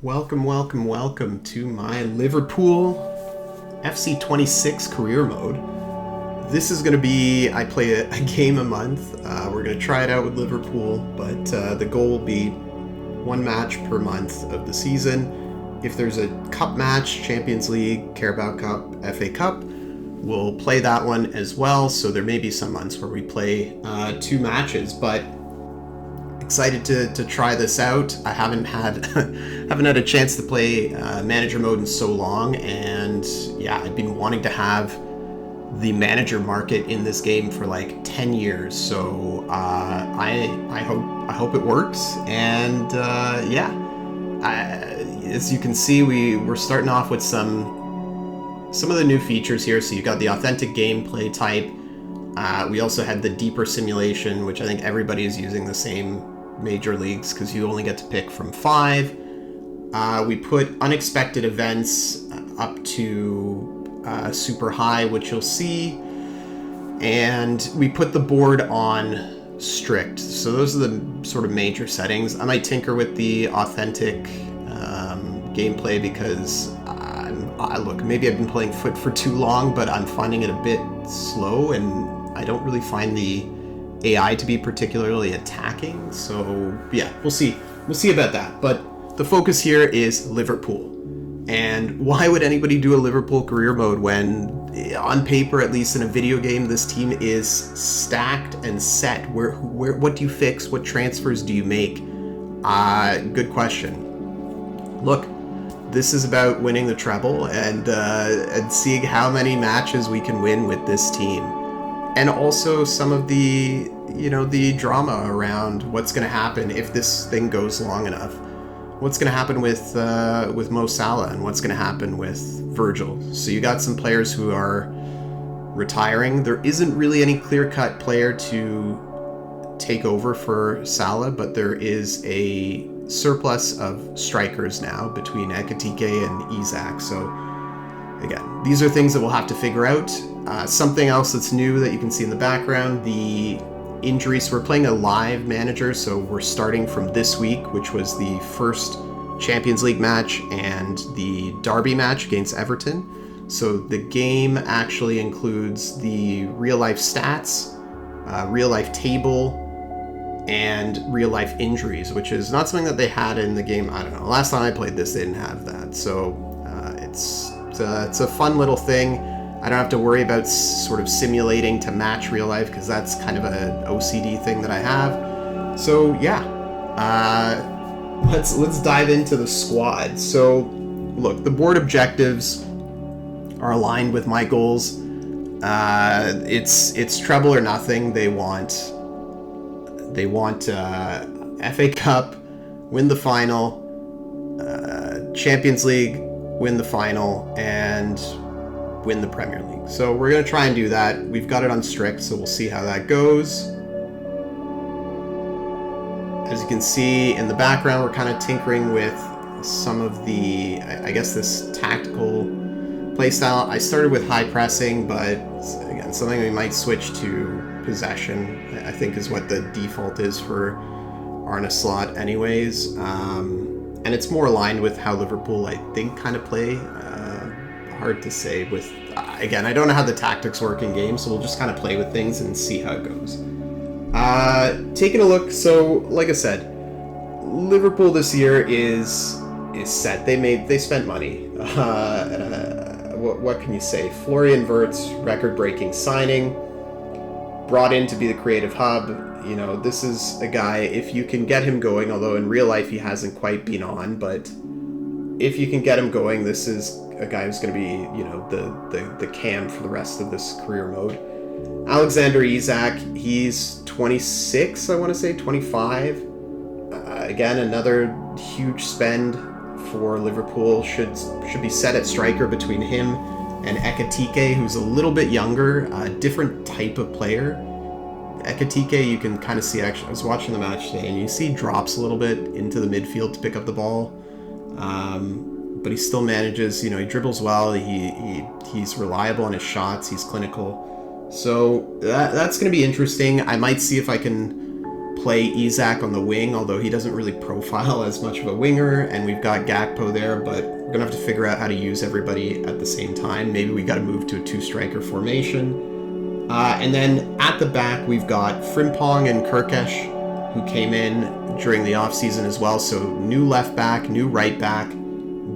Welcome to my Liverpool FC26 career mode. This is going to be, I play a game a month. We're going to try it out with Liverpool, but the goal will be one match per month of the season. If there's a cup match, Champions League, Carabao Cup, FA Cup, we'll play that one as well. So there may be some months where we play two matches, but excited to try this out. I haven't had a chance to play manager mode in so long, and yeah, I've been wanting to have the manager market in this game for like 10 years. So I hope it works. And as you can see, we're starting off with some of the new features here. So you got the authentic gameplay type. We also had the deeper simulation, which I think everybody is using the same major leagues because you only get to pick from 5. We put unexpected events up to super high, which you'll see, and we put the board on strict. So those are the sort of major settings. I might tinker with the authentic gameplay because look, maybe I've been playing foot for too long, but I'm finding it a bit slow, and I don't really find the AI to be particularly attacking. So yeah, we'll see about that. But the focus here is Liverpool. And why would anybody do a Liverpool career mode when, on paper, at least in a video game, this team is stacked and set? What do you fix? What transfers do you make? Good question. Look, this is about winning the treble and seeing how many matches we can win with this team. And also some of the drama around what's going to happen if this thing goes long enough. What's going to happen with Mo Salah, and what's going to happen with Virgil. So you got some players who are retiring. There isn't really any clear-cut player to take over for Salah, but there is a surplus of strikers now between Ekitike and Isak. So again, these are things that we'll have to figure out. Something else that's new that you can see in the background, the injuries. We're playing a live manager, so we're starting from this week, which was the first Champions League match and the derby match against Everton. So the game actually includes the real-life stats, real-life table, and real-life injuries, which is not something that they had in the game. I don't know. Last time I played this, they didn't have that. So it's a fun little thing. I don't have to worry about sort of simulating to match real life because that's kind of an OCD thing that I have. So yeah, let's dive into the squad. So look, the board objectives are aligned with my goals. It's treble or nothing. They want FA Cup, win the final, Champions League, win the final, and win the Premier League. So we're going to try and do that. We've got it on strict, so we'll see how that goes. As you can see in the background, we're kind of tinkering with some of the, I guess, this tactical playstyle. I started with high pressing, but again, something we might switch to possession, I think is what the default is for Arne Slot anyways. And it's more aligned with how Liverpool, I think, kind of play. Hard to say with, again, I don't know how the tactics work in games, so we'll just kind of play with things and see how it goes. Taking a look, so like I said, Liverpool this year is set. They spent money. What can you say? Florian Wirtz, record-breaking signing, brought in to be the creative hub. You know, this is a guy, if you can get him going, although in real life he hasn't quite been on, but if you can get him going, this is a guy who's going to be, the cam for the rest of this career mode. Alexander Isak, he's 26, I want to say, 25. Again, another huge spend for Liverpool. Should be set at striker between him and Ekitike, who's a little bit younger, a different type of player. Ekitike, you can kind of see, actually, I was watching the match today, and you see drops a little bit into the midfield to pick up the ball. But he still manages, he dribbles well, he's reliable on his shots, he's clinical. So that's going to be interesting. I might see if I can play Isak on the wing, although he doesn't really profile as much of a winger, and we've got Gakpo there, but we're going to have to figure out how to use everybody at the same time. Maybe we got to move to a 2-striker formation. And then at the back, we've got Frimpong and Kirkesh, who came in during the offseason as well. So new left back, new right back,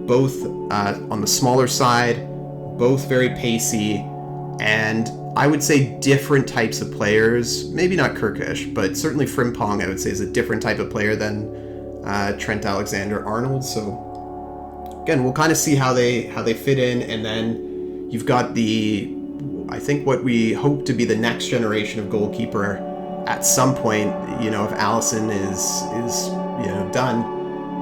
both on the smaller side, both very pacey, and I would say different types of players. Maybe not Kirkesh, but certainly Frimpong, I would say, is a different type of player than Trent Alexander-Arnold. So again, we'll kind of see how they fit in, and then you've got I think what we hope to be the next generation of goalkeeper at some point. If Alisson is done,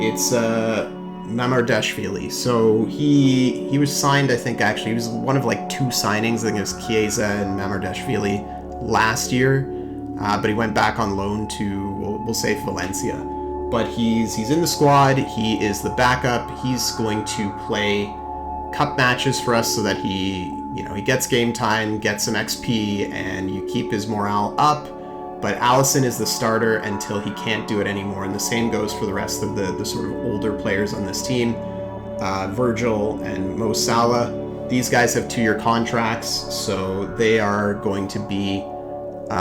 it's Mamardashvili. So he was signed, I think, actually he was one of like 2 signings. I think it was Chiesa and Mamardashvili last year, but he went back on loan to we'll say Valencia. But he's in the squad. He is the backup. He's going to play cup matches for us so that he gets game time, gets some XP, and you keep his morale up. But Alisson is the starter until he can't do it anymore, and the same goes for the rest of the sort of older players on this team. Virgil and Mo Salah, these guys have 2-year contracts, so they are going to be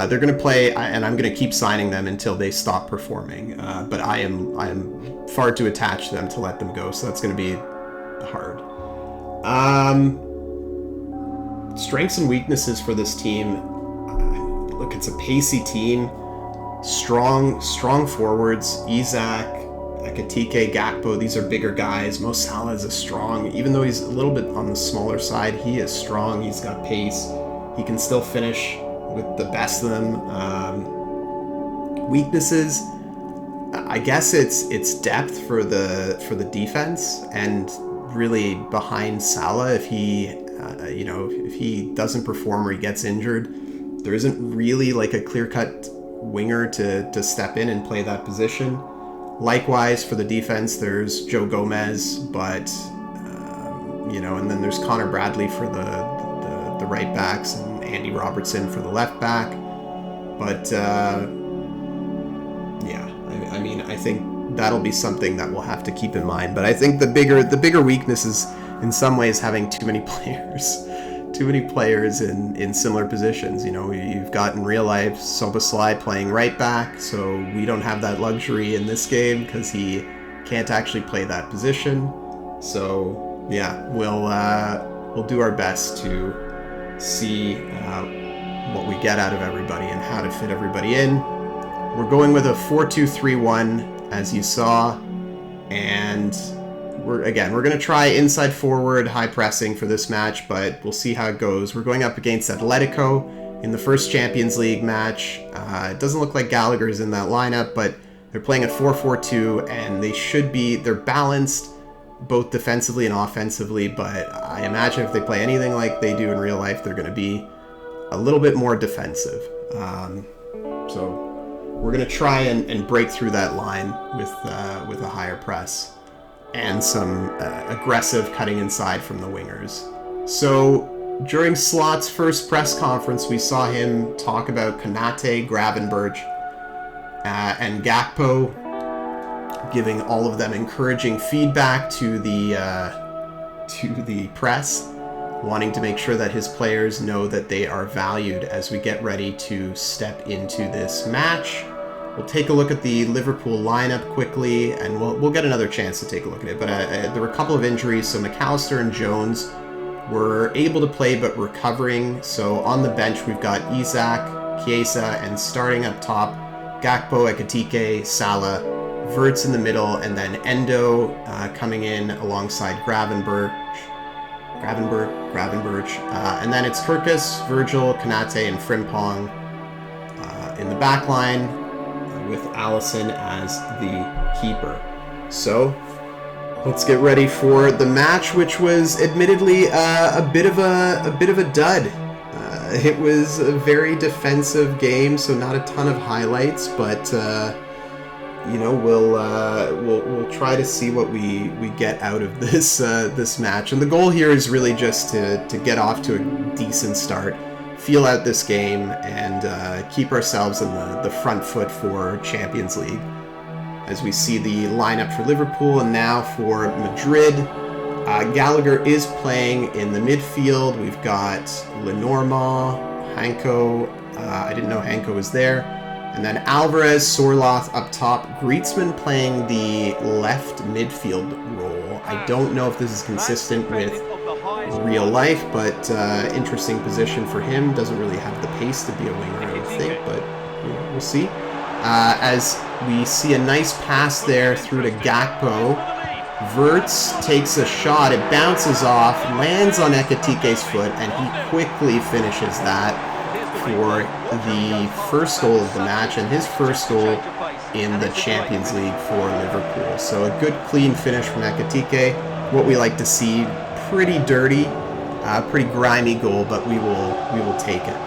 they're going to play, and I'm going to keep signing them until they stop performing. But I am far too attached to them to let them go, so that's going to be hard. Strengths and weaknesses for this team. Look, it's a pacey team, strong forwards. Isak, Ekitike, Gakpo, these are bigger guys. Mo Salah is even though he's a little bit on the smaller side, he is strong. He's got pace. He can still finish with the best of them. Weaknesses, I guess it's depth for the defense, and really behind Salah, if he doesn't perform or he gets injured, there isn't really like a clear-cut winger to step in and play that position. Likewise, for the defense, there's Joe Gomez, but and then there's Connor Bradley for the right backs and Andy Robertson for the left back. But I think that'll be something that we'll have to keep in mind. But I think the bigger weakness is in some ways having too many players in similar positions. You've got in real life Soboslai playing right back, so we don't have that luxury in this game because he can't actually play that position. So yeah, we'll do our best to see what we get out of everybody and how to fit everybody in. We're going with a 4-2-3-1, as you saw, and we're going to try inside forward, high pressing for this match, but we'll see how it goes. We're going up against Atletico in the first Champions League match. It doesn't look like Gallagher's in that lineup, but they're playing at 4-4-2, and they're balanced both defensively and offensively, but I imagine if they play anything like they do in real life, they're going to be a little bit more defensive. So we're going to try and break through that line with a higher press and some aggressive cutting inside from the wingers. So during Slot's first press conference, we saw him talk about Konate, Gravenberch, and Gakpo, giving all of them encouraging feedback to the press, wanting to make sure that his players know that they are valued as we get ready to step into this match. We'll take a look at the Liverpool lineup quickly, and we'll get another chance to take a look at it. But there were a couple of injuries, so McAllister and Jones were able to play but recovering. So on the bench, we've got Isak, Chiesa, and starting up top, Gakpo, Ekitike, Salah, Wirtz in the middle, and then Endo coming in alongside Gravenberch. And then it's Kirkus, Virgil, Konate, and Frimpong in the back line, with Alisson as the keeper. So let's get ready for the match, which was admittedly a bit of a dud. It was a very defensive game, so not a ton of highlights, but we'll try to see what we get out of this match. And the goal here is really just to get off to a decent start. feel out this game and keep ourselves in the front foot for Champions League. As we see the lineup for Liverpool and now for Madrid. Gallagher is playing in the midfield. We've got Lenormand, Hanko. I didn't know Hanko was there. And then Alvarez, Sorloth up top. Griezmann playing the left midfield role. I don't know if this is consistent with real life, but interesting position for him. Doesn't really have the pace to be a winger, I would think, but we'll see. As we see a nice pass there through to Gakpo. Wirtz takes a shot, it bounces off, lands on Ekitike's foot, and he quickly finishes that for the first goal of the match, and his first goal in the Champions League for Liverpool. So a good clean finish from Ekitike, what we like to see. Pretty dirty, pretty grimy goal, but we will take it.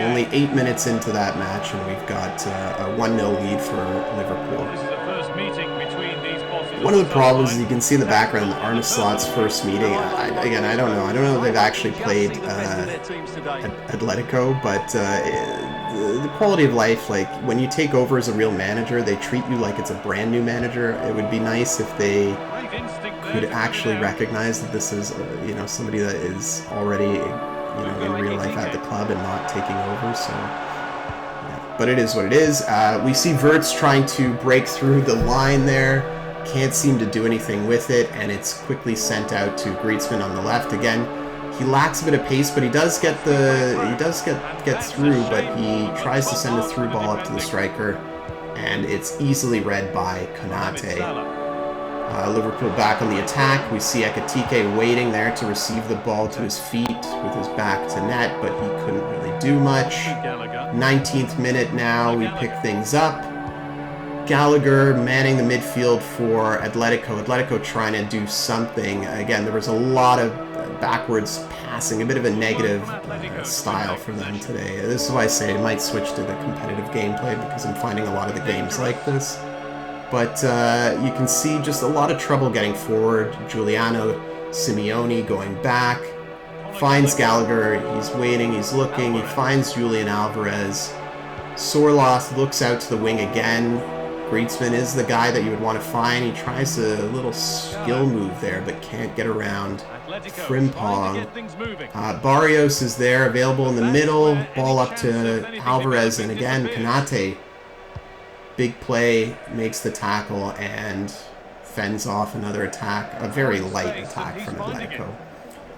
Only 8 minutes into that match, and we've got a 1-0 lead for Liverpool. One of the problems, as you can see in the background, Arne Slot's first meeting, I don't know. I don't know if they've actually played Atletico, but the quality of life, like when you take over as a real manager, they treat you like it's a brand new manager. It would be nice if they could actually recognize that this is, somebody that is already in real life at the club and not taking over, so yeah. But it is what it is. We see Wirtz trying to break through the line there, can't seem to do anything with it, and it's quickly sent out to Griezmann on the left. Again, he lacks a bit of pace, but he does get through, but he tries to send a through ball up to the striker, and it's easily read by Konate. Liverpool back on the attack. We see Ekitike waiting there to receive the ball to his feet with his back to net, but he couldn't really do much. 19th minute now, we pick things up. Gallagher manning the midfield for Atletico. Atletico trying to do something. Again, there was a lot of backwards passing, a bit of a negative style for them today. This is why I say I might switch to the competitive gameplay, because I'm finding a lot of the games like this. But you can see just a lot of trouble getting forward. Giuliano Simeone going back. Finds Gallagher. He's waiting. He's looking. He finds Julian Alvarez. Sorloth looks out to the wing again. Griezmann is the guy that you would want to find. He tries a little skill move there, but can't get around Frimpong. Barrios is there, available in the middle. Ball up to Alvarez, and again, Konate. Big play, makes the tackle, and fends off another attack. A very light attack from Atletico.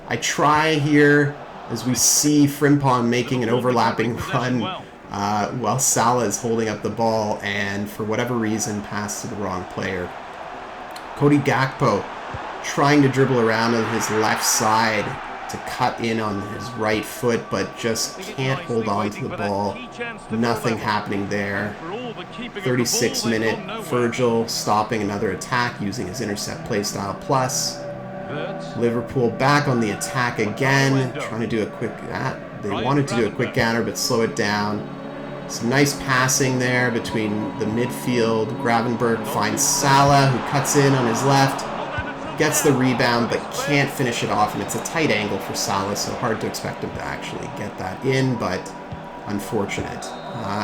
I try here, as we see Frimpong making an overlapping run while Salah is holding up the ball, and for whatever reason, pass to the wrong player. Cody Gakpo trying to dribble around on his left side to cut in on his right foot, but just can't hold on to the ball. Nothing happening there. 36th minute, Virgil stopping another attack using his intercept playstyle plus. Liverpool back on the attack again, trying to do a quick... They wanted to do a quick counter, but slow it down. Some nice passing there between the midfield. Gravenberg finds Salah, who cuts in on his left. Gets the rebound, but can't finish it off, and it's a tight angle for Salah, so hard to expect him to actually get that in, but unfortunate.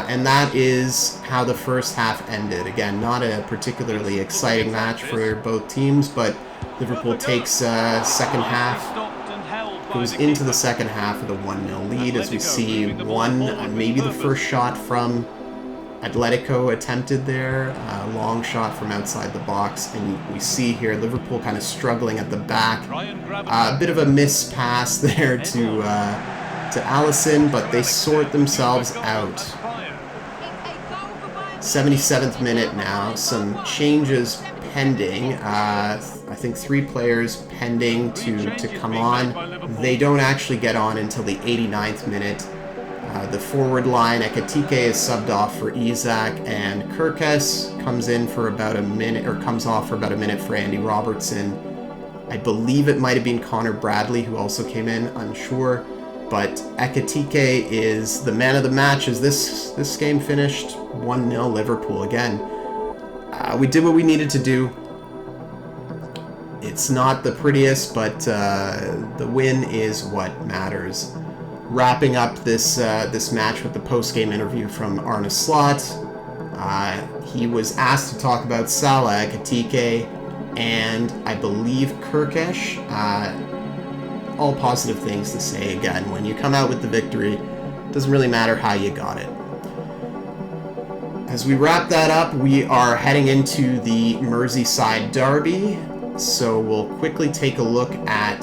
And that is how the first half ended. Again, not a particularly exciting match for both teams, but Liverpool takes second half, goes into the second half with a 1-0 lead, as we see maybe the first shot from Atletico attempted there, a long shot from outside the box, and we see here Liverpool kind of struggling at the back. A bit of a miss pass there to Alisson, but they sort themselves out. 77th minute now, some changes pending. I think 3 players pending to come on. They don't actually get on until the 89th minute. The forward line, Ekitike is subbed off for Isak, and Kirkes comes in for about a minute, or comes off for about a minute for Andy Robertson. I believe it might have been Connor Bradley who also came in, unsure. But Ekitike is the man of the match as this game finished 1-0 Liverpool again. We did what we needed to do. It It's not the prettiest, but the win is what matters. Wrapping up this match with the post-game interview from Arne Slot. He was asked to talk about Salah, Ekitike, and I believe Kirkesh. All positive things to say. Again, when you come out with the victory, it doesn't really matter how you got it. As we wrap that up, we are heading into the Merseyside derby. So we'll quickly take a look at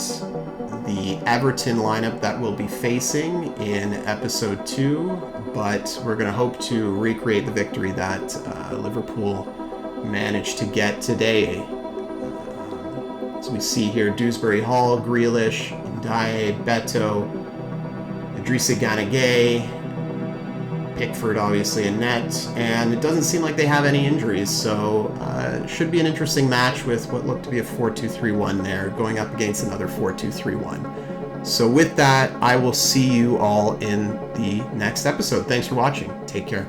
the Everton lineup that we'll be facing in episode 2, but we're going to hope to recreate the victory that Liverpool managed to get today. As we see here, Dewsbury Hall, Grealish, Ndiaye, Beto, Idrissa Gana Gueye, Pickford obviously in net, and it doesn't seem like they have any injuries, so it should be an interesting match with what looked to be a 4-2-3-1 there, going up against another 4-2-3-1. So with that, I will see you all in the next episode. Thanks for watching. Take care.